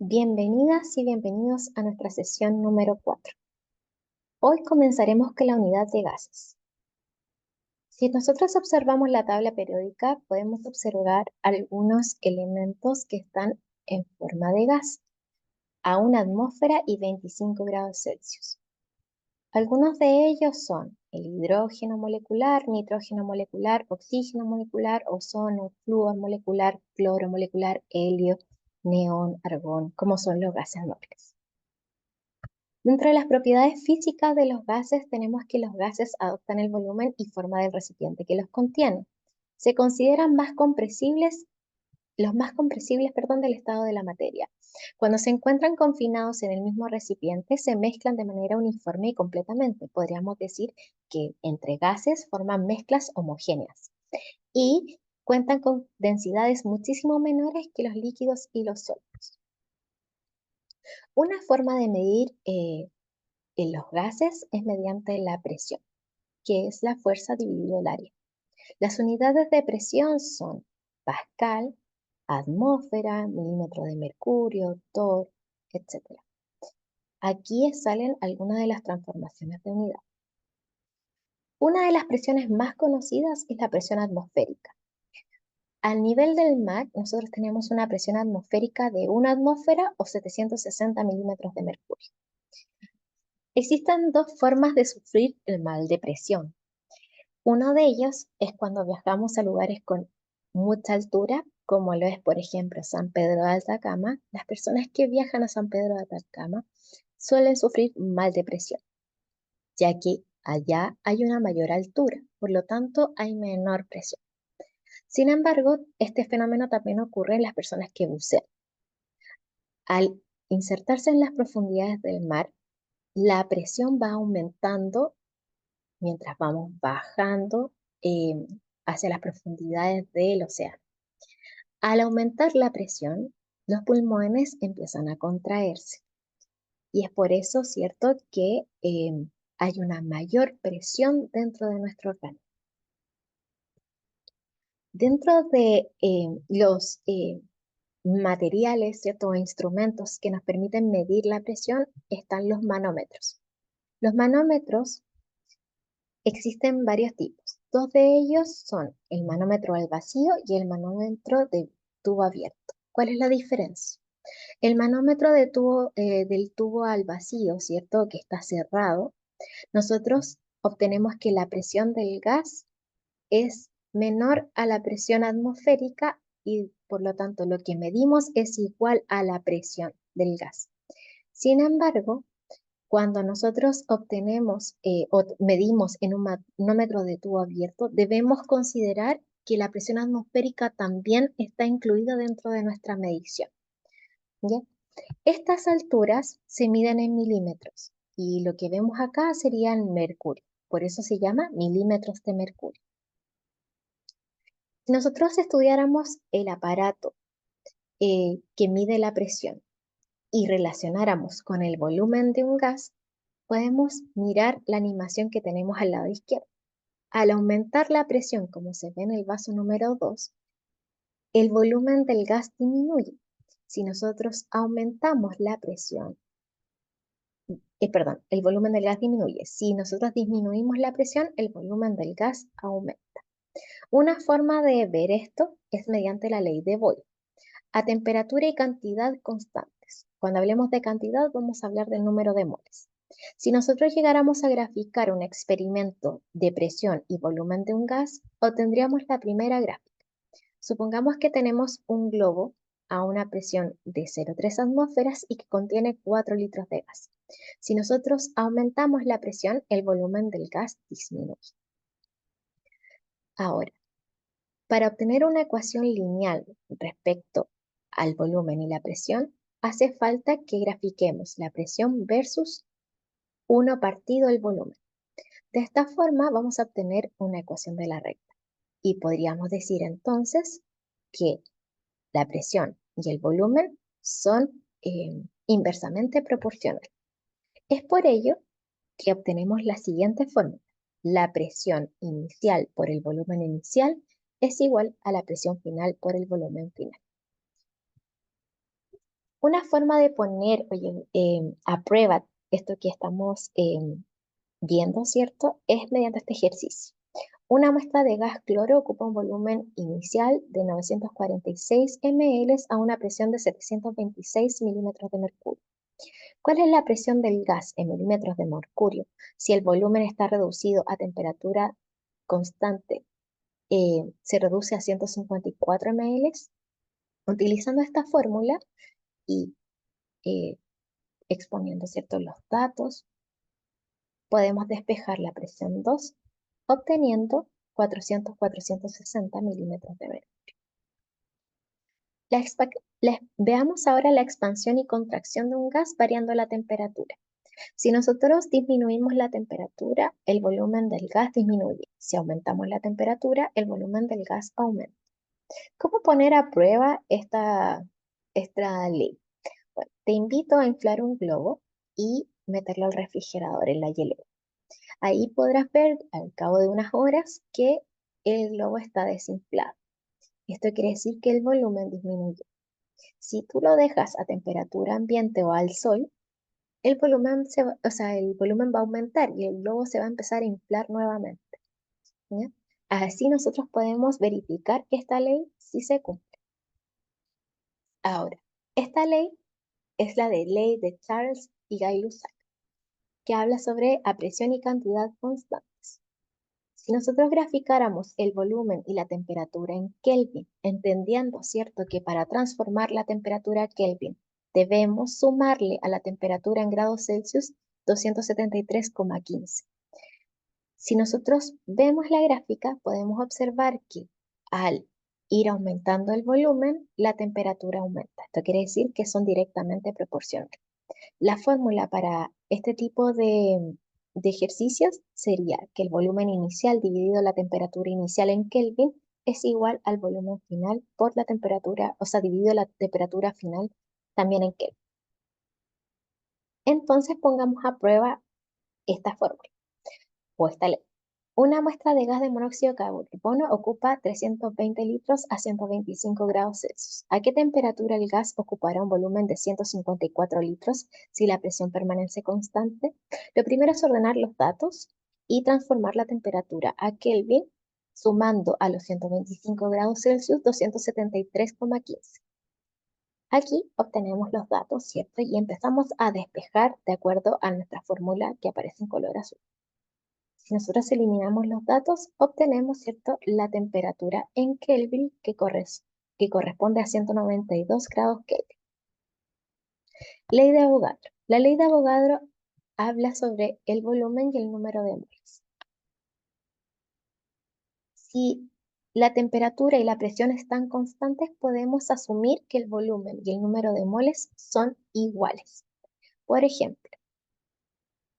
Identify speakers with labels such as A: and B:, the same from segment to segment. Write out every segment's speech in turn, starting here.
A: Bienvenidas y bienvenidos a nuestra sesión número 4. Hoy comenzaremos con la unidad de gases. Si nosotros observamos la tabla periódica, podemos observar algunos elementos que están en forma de gas a una atmósfera y 25 grados Celsius. Algunos de ellos son el hidrógeno molecular, nitrógeno molecular, oxígeno molecular, ozono, flúor molecular, cloro molecular, helio, neón, argón, como son los gases nobles. Dentro de las propiedades físicas de los gases tenemos que los gases adoptan el volumen y forma del recipiente que los contiene. Se consideran los más compresibles, del estado de la materia. Cuando se encuentran confinados en el mismo recipiente, se mezclan de manera uniforme y completamente. Podríamos decir que entre gases forman mezclas homogéneas y cuentan con densidades muchísimo menores que los líquidos y los sólidos. Una forma de medir en los gases es mediante la presión, que es la fuerza dividido el área. Las unidades de presión son pascal, atmósfera, milímetro de mercurio, torr, etc. Aquí salen algunas de las transformaciones de unidad. Una de las presiones más conocidas es la presión atmosférica. Al nivel del mar, nosotros tenemos una presión atmosférica de 1 atmósfera o 760 milímetros de mercurio. Existen dos formas de sufrir el mal de presión. Uno de ellos es cuando viajamos a lugares con mucha altura, como lo es, por ejemplo, San Pedro de Atacama. Las personas que viajan a San Pedro de Atacama suelen sufrir mal de presión, ya que allá hay una mayor altura, por lo tanto hay menor presión. Sin embargo, este fenómeno también ocurre en las personas que bucean. Al insertarse en las profundidades del mar, la presión va aumentando mientras vamos bajando eh, hacia las profundidades del océano. Al aumentar la presión, los pulmones empiezan a contraerse y es por eso, ¿cierto?, que hay una mayor presión dentro de nuestro organismo. Dentro de los materiales, ¿cierto?, o instrumentos que nos permiten medir la presión están los manómetros. Los manómetros existen varios tipos. Dos de ellos son el manómetro al vacío y el manómetro de tubo abierto. ¿Cuál es la diferencia? El manómetro del tubo al vacío, ¿cierto?, que está cerrado, nosotros obtenemos que la presión del gas es menor a la presión atmosférica y por lo tanto lo que medimos es igual a la presión del gas. Sin embargo, cuando nosotros obtenemos o medimos en un manómetro de tubo abierto, debemos considerar que la presión atmosférica también está incluida dentro de nuestra medición. ¿Ya? Estas alturas se miden en milímetros y lo que vemos acá sería el mercurio. Por eso se llama milímetros de mercurio. Si nosotros estudiáramos el aparato que mide la presión y relacionáramos con el volumen de un gas, podemos mirar la animación que tenemos al lado izquierdo. Al aumentar la presión, como se ve en el vaso número 2, el volumen del gas disminuye. Si nosotros aumentamos la presión, el volumen del gas disminuye. Si nosotros disminuimos la presión, el volumen del gas aumenta. Una forma de ver esto es mediante la ley de Boyle. A temperatura y cantidad constantes. Cuando hablemos de cantidad, vamos a hablar del número de moles. Si nosotros llegáramos a graficar un experimento de presión y volumen de un gas, obtendríamos la primera gráfica. Supongamos que tenemos un globo a una presión de 0,3 atmósferas y que contiene 4 litros de gas. Si nosotros aumentamos la presión, el volumen del gas disminuye. Ahora, para obtener una ecuación lineal respecto al volumen y la presión, hace falta que grafiquemos la presión versus 1 partido el volumen. De esta forma vamos a obtener una ecuación de la recta. Y podríamos decir entonces que la presión y el volumen son inversamente proporcionales. Es por ello que obtenemos la siguiente fórmula. La presión inicial por el volumen inicial es igual a la presión final por el volumen final. Una forma de poner oye, a prueba esto que estamos viendo, ¿cierto? Es mediante este ejercicio. Una muestra de gas cloro ocupa un volumen inicial de 946 ml a una presión de 726 milímetros de mercurio. ¿Cuál es la presión del gas en milímetros de mercurio si el volumen está reducido a temperatura constante? Se reduce a 154 ml. Utilizando esta fórmula y eh, exponiendo, ¿cierto?, los datos, podemos despejar la presión 2, obteniendo 400-460 milímetros de mercurio. Veamos ahora la expansión y contracción de un gas variando la temperatura. Si nosotros disminuimos la temperatura, el volumen del gas disminuye. Si aumentamos la temperatura, el volumen del gas aumenta. ¿Cómo poner a prueba esta ley? Bueno, te invito a inflar un globo y meterlo al refrigerador en la hielera. Ahí podrás ver al cabo de unas horas que el globo está desinflado. Esto quiere decir que el volumen disminuyó. Si tú lo dejas a temperatura ambiente o al sol, el volumen va a aumentar y el globo se va a empezar a inflar nuevamente, ¿ya? Así nosotros podemos verificar que esta ley sí se cumple. Ahora, esta ley es la de ley de Charles y Gay-Lussac, que habla sobre a presión y cantidad constantes. Si nosotros graficáramos el volumen y la temperatura en Kelvin, entendiendo, ¿cierto?, que para transformar la temperatura a Kelvin debemos sumarle a la temperatura en grados Celsius 273,15. Si nosotros vemos la gráfica, podemos observar que al ir aumentando el volumen, la temperatura aumenta. Esto quiere decir que son directamente proporcionales. La fórmula para este tipo de ejercicios sería que el volumen inicial dividido la temperatura inicial en Kelvin es igual al volumen final por la temperatura, o sea, dividido la temperatura final también en Kelvin. Entonces pongamos a prueba esta fórmula o esta ley. Una muestra de gas de monóxido de carbono ocupa 320 litros a 125 grados Celsius. ¿A qué temperatura el gas ocupará un volumen de 154 litros si la presión permanece constante? Lo primero es ordenar los datos y transformar la temperatura a Kelvin, sumando a los 125 grados Celsius 273,15. Aquí obtenemos los datos, ¿cierto? Y empezamos a despejar de acuerdo a nuestra fórmula que aparece en color azul. Si nosotros eliminamos los datos, obtenemos, ¿cierto?, la temperatura en Kelvin que corresponde a 192 grados Kelvin. Ley de Avogadro. La ley de Avogadro habla sobre el volumen y el número de moles. Si la temperatura y la presión están constantes, podemos asumir que el volumen y el número de moles son iguales. Por ejemplo,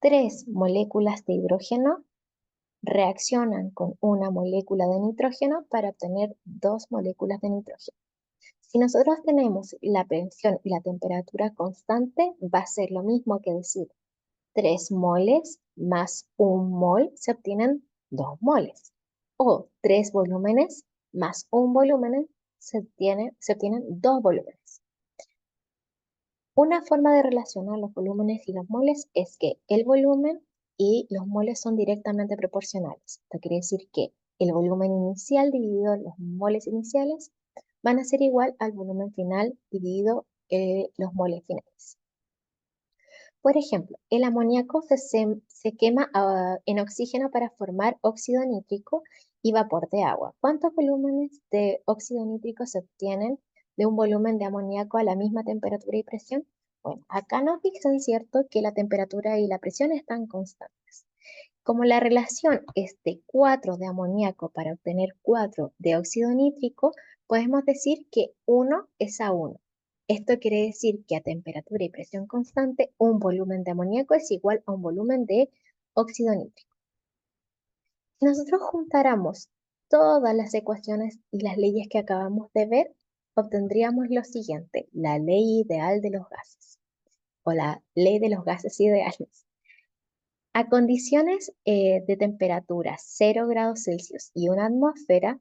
A: 3 moléculas de hidrógeno reaccionan con una molécula de nitrógeno para obtener 2 moléculas de nitrógeno. Si nosotros tenemos la presión y la temperatura constante, va a ser lo mismo que decir 3 moles más 1 mol se obtienen 2 moles. O 3 volúmenes más 1 volumen se obtienen 2 volúmenes. Una forma de relacionar los volúmenes y los moles es que el volumen y los moles son directamente proporcionales. Esto quiere decir que el volumen inicial dividido los moles iniciales van a ser igual al volumen final dividido los moles finales. Por ejemplo, el amoníaco se quema en oxígeno para formar óxido nítrico y vapor de agua. ¿Cuántos volúmenes de óxido nítrico se obtienen de un volumen de amoníaco a la misma temperatura y presión? Bueno, acá nos dicen, ¿cierto?, que la temperatura y la presión están constantes. Como la relación es de 4 de amoníaco para obtener 4 de óxido nítrico, podemos decir que 1 es a 1. Esto quiere decir que a temperatura y presión constante, un volumen de amoníaco es igual a un volumen de óxido nítrico. Si nosotros juntáramos todas las ecuaciones y las leyes que acabamos de ver, obtendríamos lo siguiente: la ley ideal de los gases o la ley de los gases ideales. A condiciones de temperatura 0 grados Celsius y una atmósfera,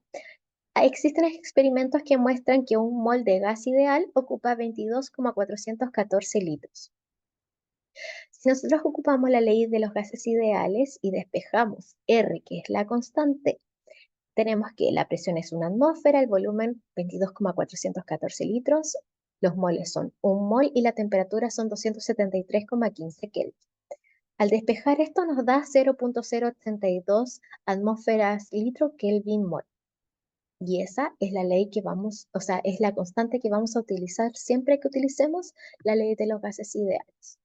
A: Existen experimentos que muestran que un mol de gas ideal ocupa 22,414 litros. Si nosotros ocupamos la ley de los gases ideales y despejamos R, que es la constante, tenemos que la presión es una atmósfera, el volumen 22,414 litros, los moles son un mol y la temperatura son 273,15 Kelvin. Al despejar esto nos da 0,082 atmósferas litro Kelvin mol. Y esa es la ley que vamos, o sea, es la constante que vamos a utilizar siempre que utilicemos la ley de los gases ideales.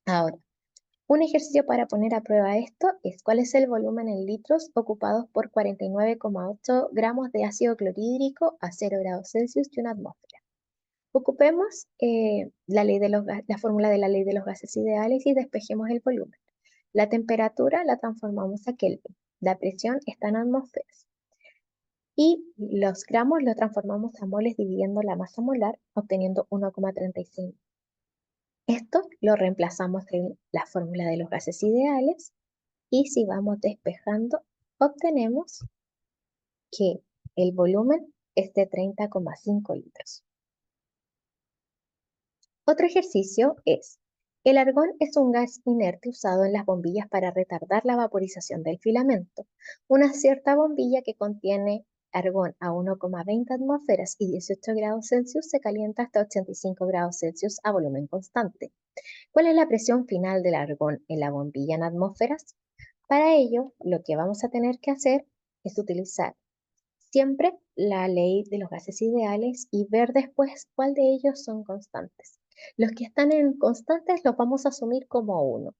A: Ahora, un ejercicio para poner a prueba esto es cuál es el volumen en litros ocupados por 49,8 gramos de ácido clorhídrico a 0 grados Celsius de una atmósfera. Ocupemos la fórmula de la ley de los gases ideales y despejemos el volumen. La temperatura la transformamos a Kelvin. La presión está en atmósferas. Y los gramos los transformamos a moles dividiendo la masa molar, obteniendo 1,35. Esto lo reemplazamos en la fórmula de los gases ideales y si vamos despejando, obtenemos que el volumen es de 30,5 litros. Otro ejercicio es, el argón es un gas inerte usado en las bombillas para retardar la vaporización del filamento. Una cierta bombilla que contiene argón a 1,20 atmósferas y 18 grados Celsius se calienta hasta 85 grados Celsius a volumen constante. ¿Cuál es la presión final del argón en la bombilla en atmósferas? Para ello, lo que vamos a tener que hacer es utilizar siempre la ley de los gases ideales y ver después cuál de ellos son constantes. Los que están en constantes los vamos a asumir como 1.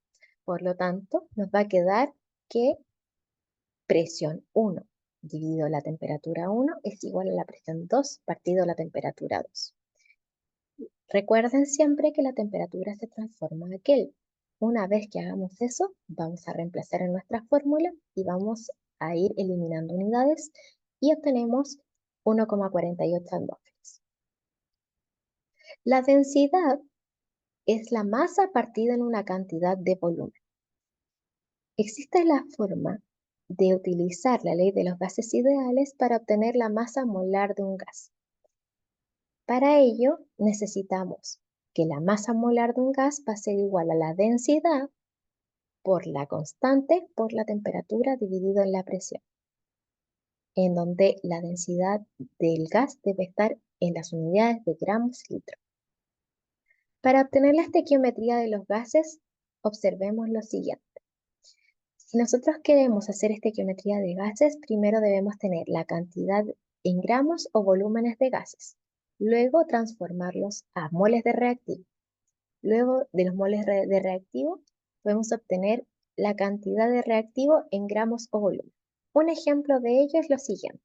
A: Por lo tanto, nos va a quedar que presión 1 dividido la temperatura 1 es igual a la presión 2 partido la temperatura 2. Recuerden siempre que la temperatura se transforma a Kelvin. Una vez que hagamos eso, vamos a reemplazar en nuestra fórmula y vamos a ir eliminando unidades y obtenemos 1,48 atmósferas. La densidad es la masa partida en una cantidad de volumen. Existe la forma de utilizar la ley de los gases ideales para obtener la masa molar de un gas. Para ello, necesitamos que la masa molar de un gas va a ser igual a la densidad por la constante por la temperatura dividido en la presión, en donde la densidad del gas debe estar en las unidades de gramos litro. Para obtener la estequiometría de los gases, observemos lo siguiente. Si nosotros queremos hacer estequiometría de gases, primero debemos tener la cantidad en gramos o volúmenes de gases, luego transformarlos a moles de reactivo. Luego de los moles de reactivo, podemos obtener la cantidad de reactivo en gramos o volumen. Un ejemplo de ello es lo siguiente.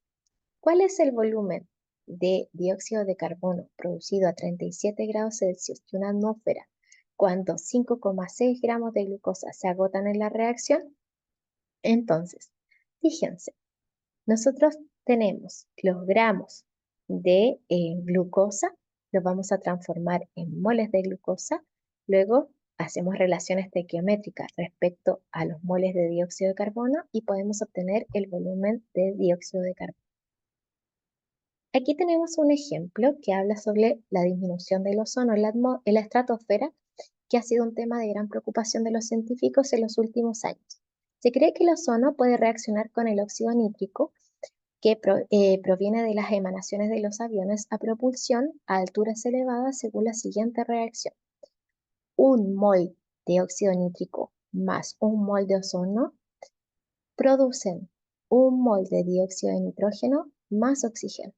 A: ¿Cuál es el volumen de dióxido de carbono producido a 37 grados Celsius de una atmósfera cuando 5,6 gramos de glucosa se agotan en la reacción? Entonces, fíjense, nosotros tenemos los gramos de glucosa, los vamos a transformar en moles de glucosa, luego hacemos relaciones estequiométricas respecto a los moles de dióxido de carbono y podemos obtener el volumen de dióxido de carbono. Aquí tenemos un ejemplo que habla sobre la disminución del ozono en la estratosfera, que ha sido un tema de gran preocupación de los científicos en los últimos años. Se cree que el ozono puede reaccionar con el óxido nítrico, que proviene de las emanaciones de los aviones a propulsión a alturas elevadas según la siguiente reacción. Un mol de óxido nítrico más un mol de ozono producen un mol de dióxido de nitrógeno más oxígeno.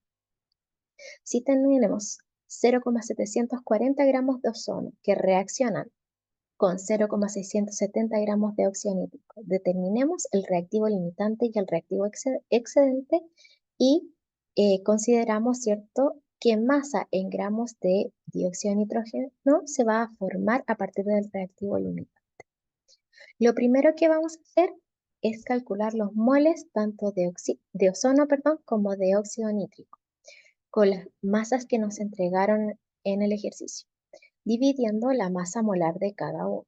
A: Si tenemos 0,740 gramos de ozono que reaccionan con 0,670 gramos de óxido nítrico, determinemos el reactivo limitante y el reactivo excedente y consideramos, ¿cierto?, qué masa en gramos de dióxido de nitrógeno se va a formar a partir del reactivo limitante. Lo primero que vamos a hacer es calcular los moles tanto de ozono, como de óxido nítrico con las masas que nos entregaron en el ejercicio, dividiendo la masa molar de cada uno.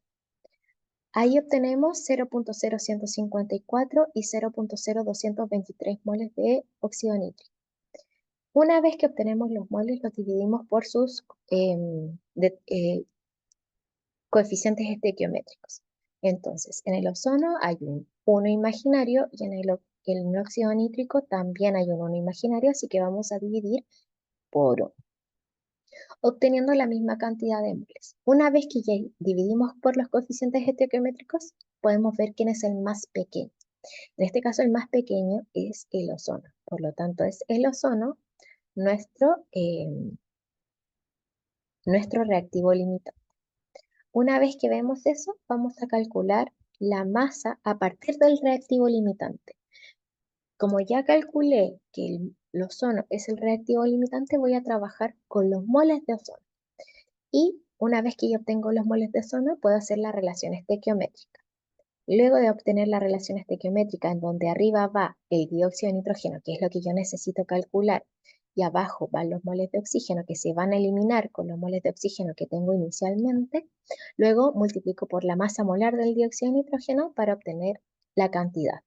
A: Ahí obtenemos 0.0154 y 0.0223 moles de óxido nítrico. Una vez que obtenemos los moles, los dividimos por sus coeficientes estequiométricos. Entonces, en el ozono hay un 1 imaginario y en el óxido nítrico también hay un 1 imaginario, así que vamos a dividir por 1, obteniendo la misma cantidad de moles. Una vez que ya dividimos por los coeficientes estequiométricos, podemos ver quién es el más pequeño. En este caso, el más pequeño es el ozono. Por lo tanto, es el ozono nuestro reactivo limitante. Una vez que vemos eso, vamos a calcular la masa a partir del reactivo limitante. Como ya calculé que el ozono es el reactivo limitante, voy a trabajar con los moles de ozono. Y una vez que yo obtengo los moles de ozono, puedo hacer la relación estequiométrica. Luego de obtener la relación estequiométrica, en donde arriba va el dióxido de nitrógeno, que es lo que yo necesito calcular, y abajo van los moles de oxígeno que se van a eliminar con los moles de oxígeno que tengo inicialmente, luego multiplico por la masa molar del dióxido de nitrógeno para obtener la cantidad.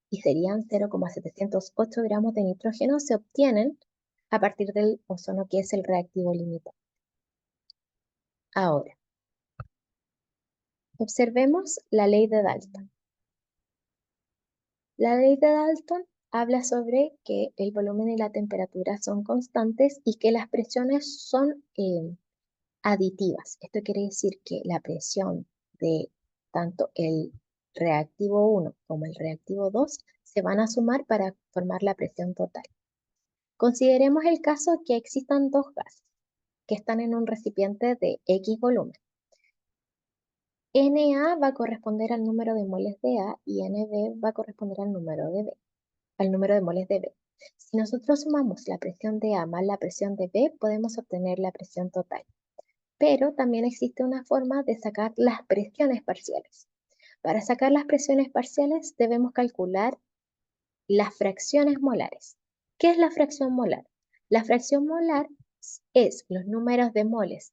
A: Y serían 0,708 gramos de nitrógeno se obtienen a partir del ozono, que es el reactivo limitante. Ahora, observemos la ley de Dalton. La ley de Dalton habla sobre que el volumen y la temperatura son constantes y que las presiones son aditivas. Esto quiere decir que la presión de tanto el reactivo 1 como el reactivo 2 se van a sumar para formar la presión total. Consideremos el caso que existan dos gases que están en un recipiente de X volumen. Na va a corresponder al número de moles de A y Nb va a corresponder al número de B, al número de moles de B. Si nosotros sumamos la presión de A más la presión de B, podemos obtener la presión total. Pero también existe una forma de sacar las presiones parciales. Para sacar las presiones parciales debemos calcular las fracciones molares. ¿Qué es la fracción molar? La fracción molar es los números de moles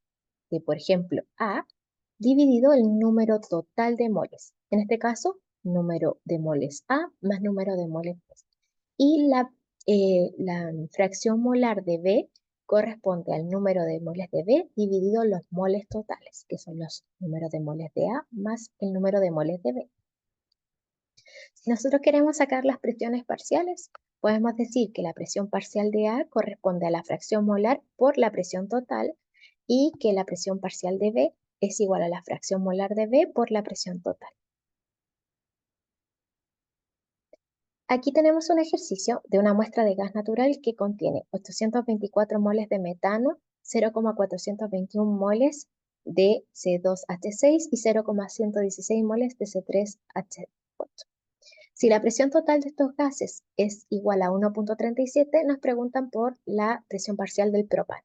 A: de, por ejemplo, A dividido el número total de moles. En este caso, número de moles A más número de moles B. Y la fracción molar de B corresponde al número de moles de B dividido los moles totales, que son los números de moles de A más el número de moles de B. Si nosotros queremos sacar las presiones parciales, podemos decir que la presión parcial de A corresponde a la fracción molar por la presión total y que la presión parcial de B es igual a la fracción molar de B por la presión total. Aquí tenemos un ejercicio de una muestra de gas natural que contiene 824 moles de metano, 0,421 moles de C2H6 y 0,116 moles de C3H8. Si la presión total de estos gases es igual a 1,37, nos preguntan por la presión parcial del propano.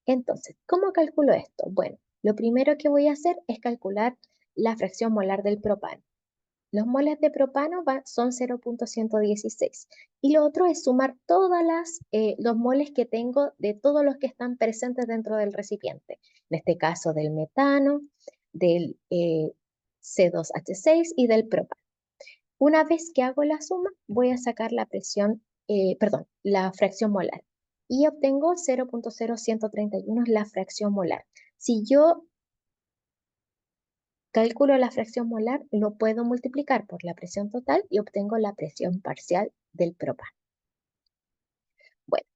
A: Entonces, ¿cómo calculo esto? Bueno, lo primero que voy a hacer es calcular la fracción molar del propano. Los moles de propano son 0,116 y lo otro es sumar todos los moles que tengo de todos los que están presentes dentro del recipiente. En este caso del metano, del C2H6 y del propano. Una vez que hago la suma, voy a sacar la fracción molar y obtengo 0,0131 la fracción molar. Si yo calculo la fracción molar, lo puedo multiplicar por la presión total y obtengo la presión parcial del propano. Bueno,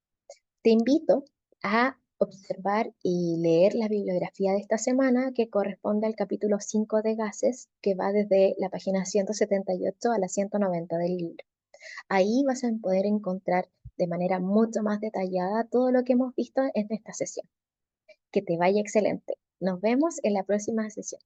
A: te invito a observar y leer la bibliografía de esta semana que corresponde al capítulo 5 de gases, que va desde la página 178 a la 190 del libro. Ahí vas a poder encontrar de manera mucho más detallada todo lo que hemos visto en esta sesión. Que te vaya excelente. Nos vemos en la próxima sesión.